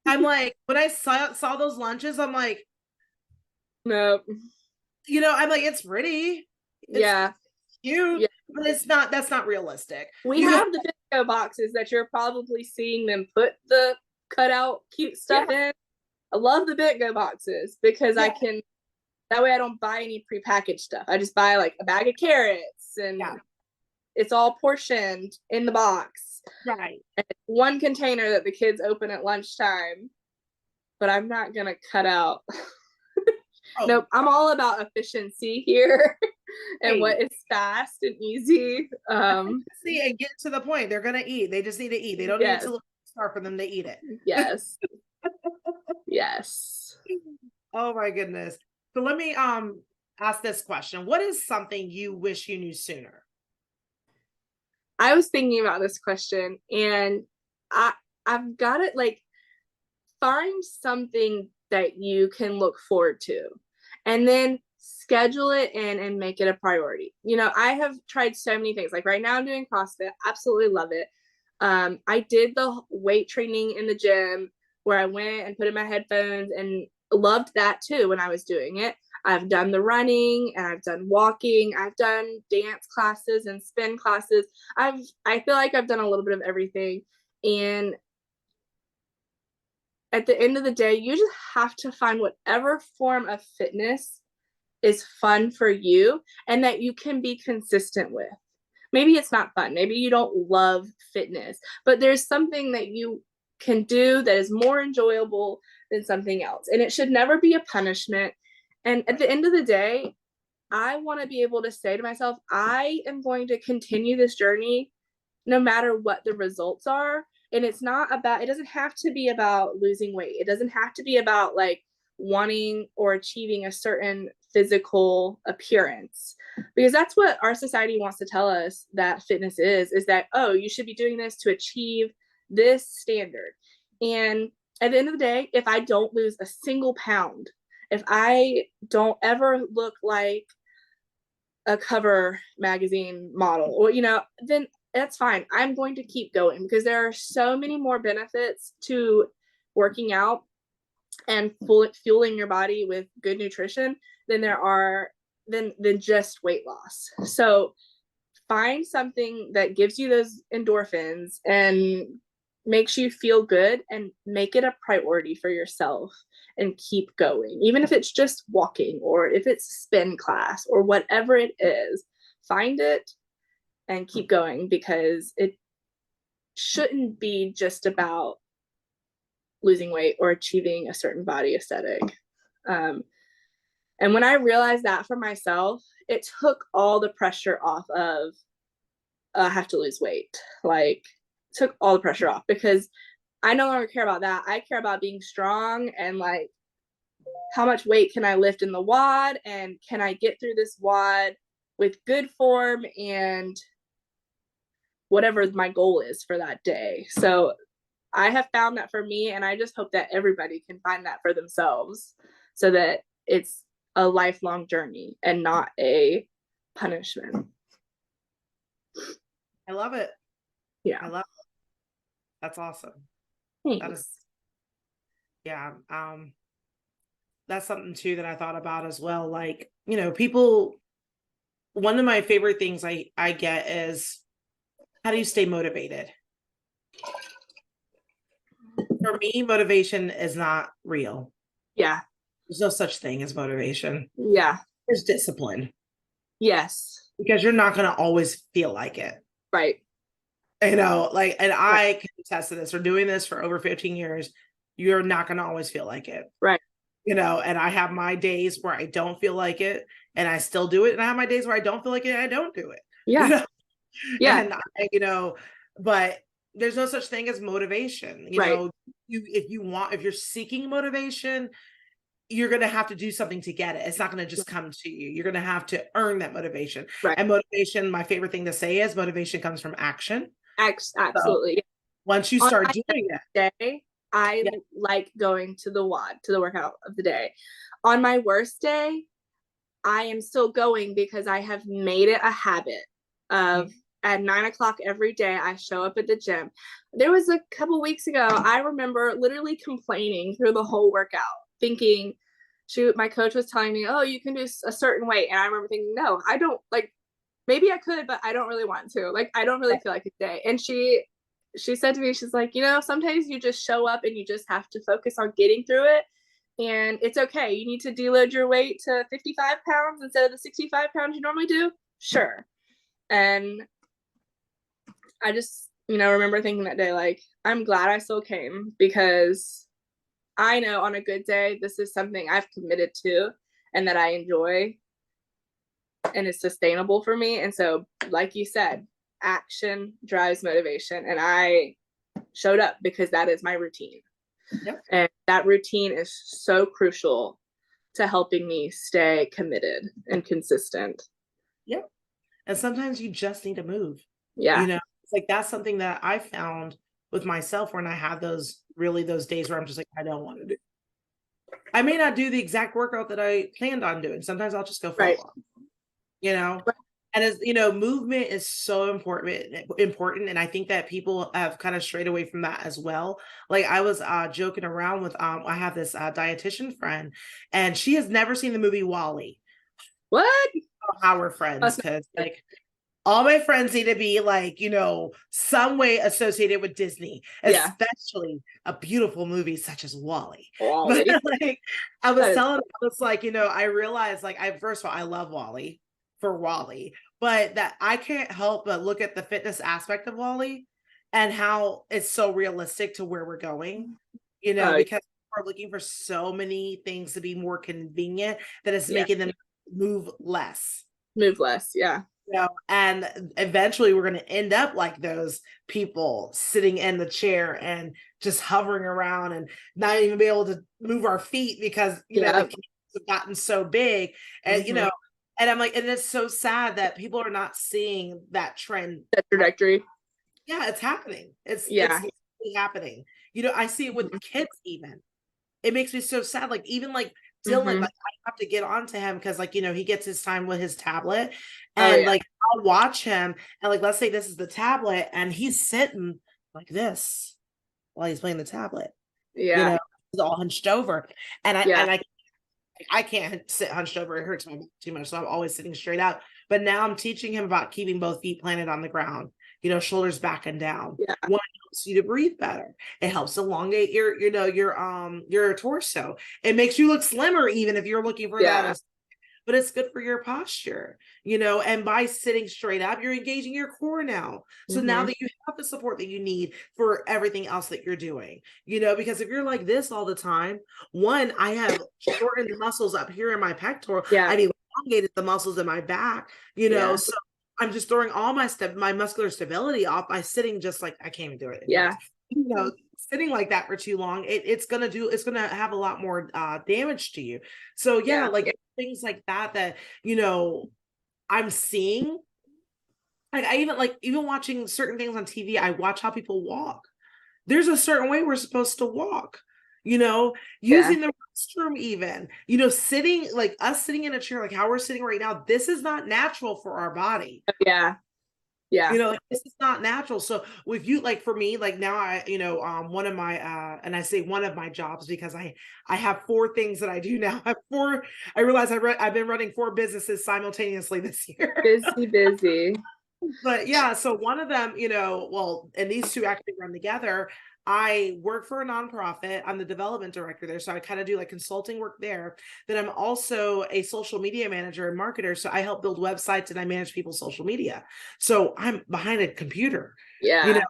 I'm like, when I saw those lunches, I'm like, no. I'm like, it's pretty, it's Yeah. cute, Yeah. but that's not realistic. We have the Bitco boxes that you're probably seeing them put the cutout cute stuff in. I love the Bitco boxes because I can, that way I don't buy any prepackaged stuff. I just buy like a bag of carrots, and it's all portioned in the box. Right. And one container that the kids open at lunchtime, but I'm not going to cut out. Nope. I'm all about efficiency here and what is fast and easy. See, and get to the point. They're going to eat. They just need to eat. They don't need to look for them to eat it. Yes. Yes. Oh my goodness. So let me ask this question. What is something you wish you knew sooner? I was thinking about this question, and I've got it, like, find something that you can look forward to, and then schedule it in and make it a priority. I have tried so many things. Like right now I'm doing CrossFit. Absolutely love it. I did the weight training in the gym where I went and put in my headphones and loved that too when I was doing it. I've done the running, and I've done walking. I've done dance classes and spin classes. I feel like I've done a little bit of everything. And at the end of the day, you just have to find whatever form of fitness is fun for you and that you can be consistent with. Maybe it's not fun. Maybe you don't love fitness, but there's something that you can do that is more enjoyable than something else. And it should never be a punishment. And at the end of the day, I want to be able to say to myself, I am going to continue this journey no matter what the results are. And it doesn't have to be about losing weight. It doesn't have to be about like wanting or achieving a certain physical appearance, because that's what our society wants to tell us that fitness is that, oh, you should be doing this to achieve this standard. And at the end of the day, if I don't lose a single pound, if I don't ever look like a cover magazine model, or then that's fine. I'm going to keep going, because there are so many more benefits to working out and fueling your body with good nutrition than there are than just weight loss. So find something that gives you those endorphins and makes you feel good, and make it a priority for yourself, and keep going. Even if it's just walking, or if it's spin class, or whatever it is, find it and keep going, because it shouldn't be just about losing weight or achieving a certain body aesthetic. And when I realized that for myself, it took all the pressure off of I have to lose weight. Like, took all the pressure off, because I no longer care about that. I care about being strong and like how much weight can I lift in the WOD, and can I get through this WOD with good form and whatever my goal is for that day. So I have found that for me, and I just hope that everybody can find that for themselves, so that it's a lifelong journey and not a punishment. I love it. Yeah. I love it. That's awesome. Thanks. That is, yeah. That's something too that I thought about as well. Like, you know, people, one of my favorite things I get is, how do you stay motivated? For me, motivation is not real. Yeah. There's no such thing as motivation. Yeah. There's discipline. Yes. Because you're not going to always feel like it. Right. You know, like, and I can attest to this. For doing this for over 15 years, you're not going to always feel like it. Right. You know, and I have my days where I don't feel like it and I still do it. And I have my days where I don't feel like it and I don't do it. Yeah. You know? Yeah. And you know, but there's no such thing as motivation. You know, if you're seeking motivation, you're going to have to do something to get it. It's not going to just come to you. You're going to have to earn that motivation. Right. And motivation, my favorite thing to say is motivation comes from action. Absolutely. So once you start doing that day, I like going to the WOD, to the workout of the day. On my worst day, I am still going because I have made it a habit of at 9 o'clock every day, I show up at the gym. There was a couple weeks ago, I remember literally complaining through the whole workout, thinking, shoot, my coach was telling me, oh, you can do a certain weight. And I remember thinking, no, I don't, like, maybe I could, but I don't really want to. Like, I don't really feel like it today. And she said to me, she's like, you know, sometimes you just show up and you just have to focus on getting through it. And it's okay. You need to deload your weight to 55 pounds instead of the 65 pounds you normally do. Sure. And I just, you know, remember thinking that day, like, I'm glad I still came, because I know on a good day, this is something I've committed to and that I enjoy and is sustainable for me. And so, like you said, action drives motivation. And I showed up because that is my routine. Yep. And that routine is so crucial to helping me stay committed and consistent. Yep. And sometimes you just need to move. Yeah. You know, it's like, that's something that I found with myself when I have those days where I'm just like, I don't want to do. I may not do the exact workout that I planned on doing. Sometimes I'll just go for a walk. You know, and as you know, movement is so important. And I think that people have kind of strayed away from that as well. Like, I was joking around with, I have this dietitian friend, and she has never seen the movie WALL-E. What? I don't know how we're friends, because like, all my friends need to be like, you know, some way associated with Disney, especially a beautiful movie such as WALL-E. But like, I was telling her, it's like, you know, I realized, like, first of all, I love WALL-E for WALL-E, but that I can't help but look at the fitness aspect of WALL-E and how it's so realistic to where we're going, you know, because we're looking for so many things to be more convenient that it's making them move less. Yeah. You know, and eventually we're going to end up like those people sitting in the chair and just hovering around and not even be able to move our feet because, you know, the kids have gotten so big. And, you know, and I'm like, and it's so sad that people are not seeing that trend. That trajectory. Yeah, it's happening. It's happening. You know, I see it with kids even. It makes me so sad. Like, even like Dylan, like, I have to get onto him because, like, you know, he gets his time with his tablet, and like, I'll watch him, and like, let's say this is the tablet, and he's sitting like this while he's playing the tablet. You know, he's all hunched over, and I can't sit hunched over. It hurts my back too much, so I'm always sitting straight out. But now I'm teaching him about keeping both feet planted on the ground. You know, shoulders back and down. One helps you to breathe better. It helps elongate your torso. It makes you look slimmer, even if you're looking for that. But it's good for your posture, you know, and by sitting straight up, you're engaging your core now. So now that you have the support that you need for everything else that you're doing, you know, because if you're like this all the time, one, I have shortened the muscles up here in my pectoral. I've elongated the muscles in my back, you know, so I'm just throwing all my muscular stability off by sitting just like, I can't even do it anymore. You know, sitting like that for too long, it's gonna have a lot more damage to you. So yeah, Yeah. like things like that, I'm seeing. Like I even watching certain things on TV, I watch how people walk. There's a certain way we're supposed to walk, Yeah. using the restroom, even, sitting, like us sitting in a chair, like how we're sitting right now. This is not natural for our body. Yeah. Yeah. Like, this is not natural. So with you, like for me, like now one of my and I say one of my jobs because I have four things that I do now. I realize I've been running four businesses simultaneously this year. Busy, busy. But yeah, so one of them, well, and these two actually run together. I work for a nonprofit. I'm the development director there. So I kind of do like consulting work there. Then I'm also a social media manager and marketer. So I help build websites and I manage people's social media. So I'm behind a computer. Yeah.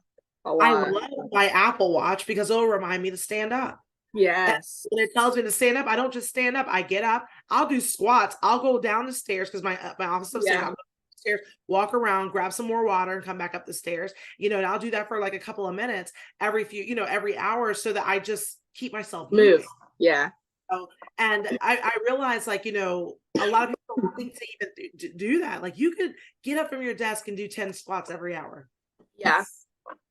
A I lot. love my Apple Watch because it'll remind me to stand up. And Yes. when it tells me to stand up, I don't just stand up. I get up. I'll do squats. I'll go down the stairs because my office is upstairs. Yeah. I'll go stairs, walk around, grab some more water, and come back up the stairs. And I'll do that for like a couple of minutes every hour, so that I just keep myself Move. moving. Yeah. And I realized, like, a lot of people don't think to even do that. Like, you could get up from your desk and do 10 squats every hour. Yeah.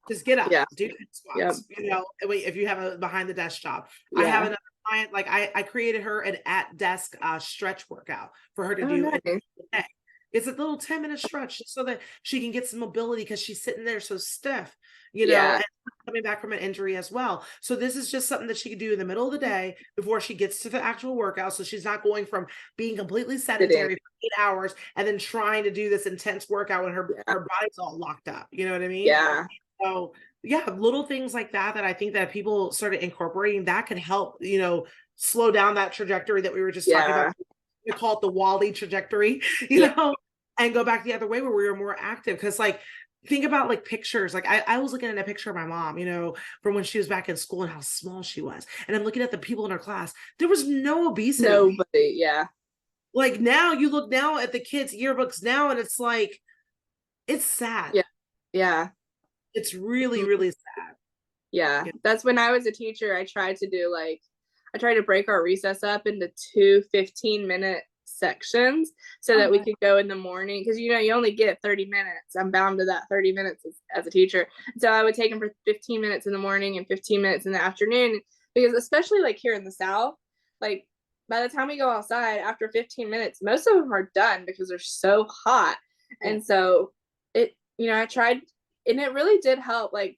Just get up, Yeah. do 10 squats. If you have a behind the desk job. I have Yeah. another client, like I created her an at desk stretch workout for her to Oh, do nice. in the day. It's a little 10-minute stretch so that she can get some mobility, because she's sitting there so stiff, Yeah. and coming back from an injury as well. So this is just something that she can do in the middle of the day before she gets to the actual workout. So she's not going from being completely sedentary for 8 hours and then trying to do this intense workout when her body's all locked up. You know what I mean? Yeah. So yeah, little things like that I think that people started incorporating that can help, slow down that trajectory that we were just talking about. We call it the Wally trajectory, and go back the other way where we were more active. Because like, think about like pictures. Like I was looking at a picture of my mom, from when she was back in school and how small she was. And I'm looking at the people in her class. There was no obesity. Nobody. Yeah. Like now you look now at the kids' yearbooks now, and it's like, it's sad. Yeah. Yeah. It's really, really sad. Yeah. That's when I was a teacher. I tried to break our recess up into two 15-minute sections so that we could go in the morning, because you only get 30 minutes. I'm bound to that 30 minutes as a teacher. So I would take them for 15 minutes in the morning and 15 minutes in the afternoon, because especially like here in the South, like by the time we go outside after 15 minutes, most of them are done because they're so hot. And so I tried, and it really did help. Like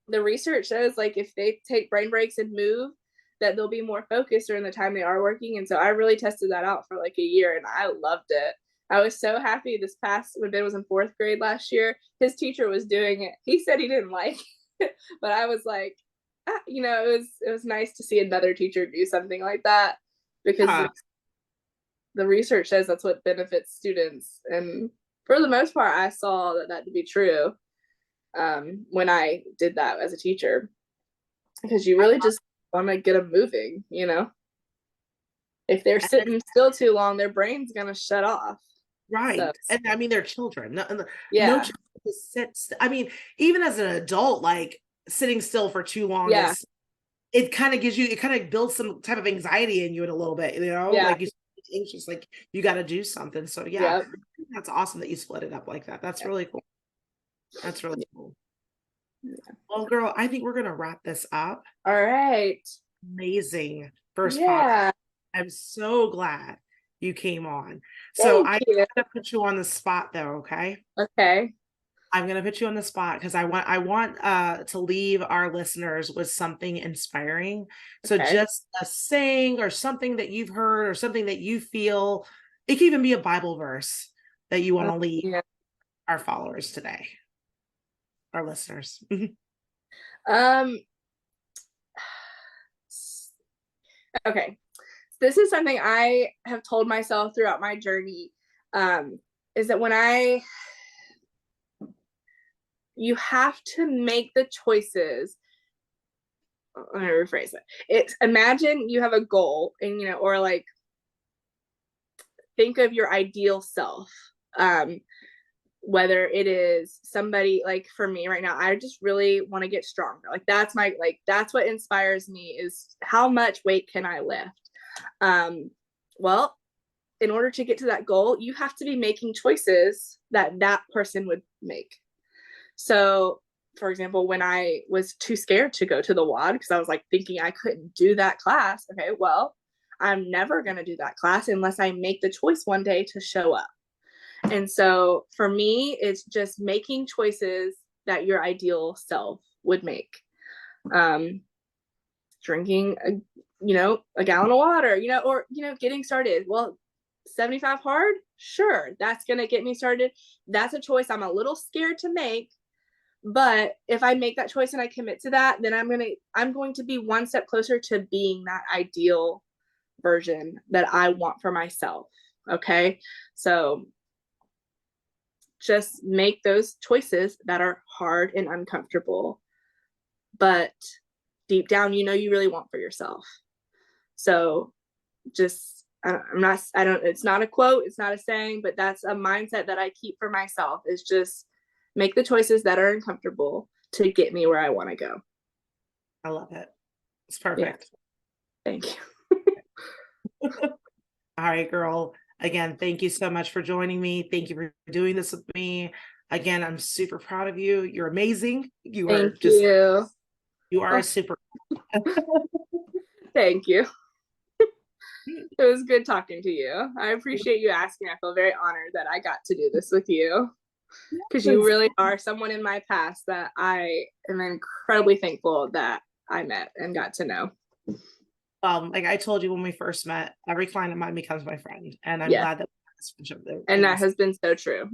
the research shows, like if they take brain breaks and move, that they'll be more focused during the time they are working. And so I really tested that out for like a year, and I loved it. I was so happy this past, when Ben was in 4th grade last year, his teacher was doing it. He said he didn't like it, but I was like, it was nice to see another teacher do something like that, because the research says that's what benefits students. And for the most part, I saw that to be true when I did that as a teacher, because you really just want to get them moving. If they're sitting still too long, their brain's gonna shut off. Right. So, and I mean, they're children. No child sits. I mean, even as an adult, like sitting still for too long it kind of builds some type of anxiety in you in a little bit, like you're anxious, like you got to do something. So that's awesome that you split it up like that. That's really cool. That's really cool. Well, girl, I think we're gonna wrap this up. All right. Amazing first podcast. I'm so glad you came on. So I'm gonna put you on the spot though, okay? Okay. I'm gonna put you on the spot because I want to leave our listeners with something inspiring. So just a saying or something that you've heard or something that you feel, it can even be a Bible verse that you want to leave our followers today, our listeners. Okay. This is something I have told myself throughout my journey, is that you have to make the choices. Let me rephrase it. Imagine you have a goal, and or like think of your ideal self. whether it is somebody like for me right now, I just really want to get stronger. Like that's my, like, that's what inspires me is how much weight can I lift? Well, in order to get to that goal, you have to be making choices that that person would make. So for example, when I was too scared to go to the WOD because I was like thinking I couldn't do that class. Okay, well, I'm never going to do that class unless I make the choice one day to show up. And so for me, it's just making choices that your ideal self would make. Drinking, a gallon of water, or, getting started. Well, 75 hard, sure, that's going to get me started. That's a choice I'm a little scared to make. But if I make that choice and I commit to that, then I'm going to be one step closer to being that ideal version that I want for myself. Okay. So just make those choices that are hard and uncomfortable, but deep down, you really want for yourself. So just, it's not a quote, it's not a saying, but that's a mindset that I keep for myself is just make the choices that are uncomfortable to get me where I want to go. I love it. It's perfect. Yeah. Thank you. All right, girl. Again, thank you so much for joining me. Thank you for doing this with me. Again, I'm super proud of you. You're amazing. You are just, you are a super. Thank you. It was good talking to you. I appreciate you asking. I feel very honored that I got to do this with you because you really are someone in my past that I am incredibly thankful that I met and got to know. Like I told you when we first met, every client of mine becomes my friend, and I'm glad that. And that has been so true.